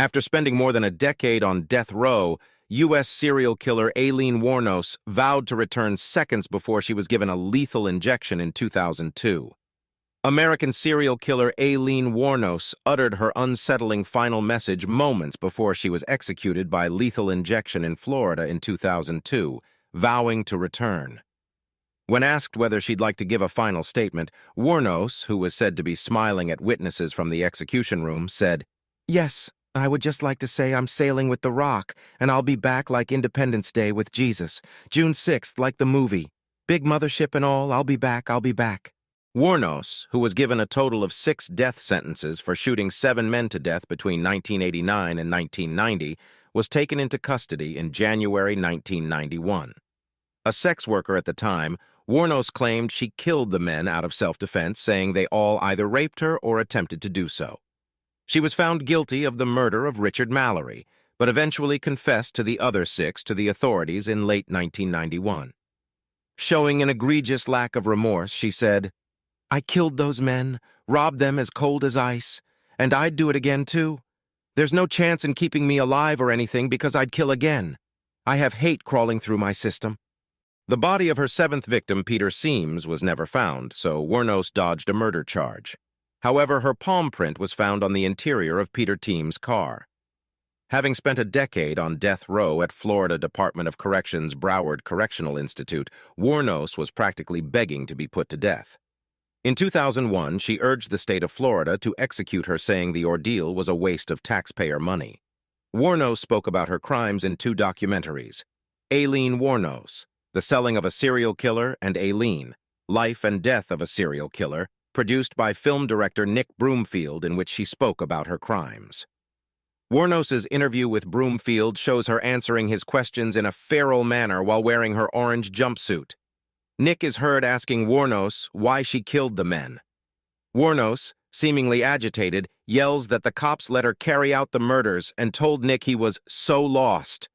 After spending more than a decade on death row, U.S. serial killer Aileen Wuornos vowed to return seconds before she was given a lethal injection in 2002. American serial killer Aileen Wuornos uttered her unsettling final message moments before she was executed by lethal injection in Florida in 2002, vowing to return. When asked whether she'd like to give a final statement, Wuornos, who was said to be smiling at witnesses from the execution room, said, "Yes, I would just like to say I'm sailing with the Rock, and I'll be back like Independence Day with Jesus, June 6th like the movie. Big mothership and all, I'll be back, I'll be back." Wuornos, who was given a total of 6 death sentences for shooting 7 men to death between 1989 and 1990, was taken into custody in January 1991. A sex worker at the time, Wuornos claimed she killed the men out of self-defense, saying they all either raped her or attempted to do so. She was found guilty of the murder of Richard Mallory, but eventually confessed to the other 6 to the authorities in late 1991. Showing an egregious lack of remorse, she said, "I killed those men, robbed them as cold as ice, and I'd do it again too. There's no chance in keeping me alive or anything because I'd kill again. I have hate crawling through my system." The body of her 7th victim, Peter Seams, was never found, so Wuornos dodged a murder charge. However, her palm print was found on the interior of Peter Seams' car. Having spent a decade on death row at Florida Department of Corrections' Broward Correctional Institute, Wuornos was practically begging to be put to death. In 2001, she urged the state of Florida to execute her, saying the ordeal was a waste of taxpayer money. Wuornos spoke about her crimes in 2 documentaries, Aileen Wuornos, The Selling of a Serial Killer, and Aileen, Life and Death of a Serial Killer, produced by film director Nick Broomfield, in which she spoke about her crimes. Wuornos's interview with Broomfield shows her answering his questions in a feral manner while wearing her orange jumpsuit. Nick is heard asking Wuornos why she killed the men. Wuornos, seemingly agitated, yells that the cops let her carry out the murders and told Nick he was so lost.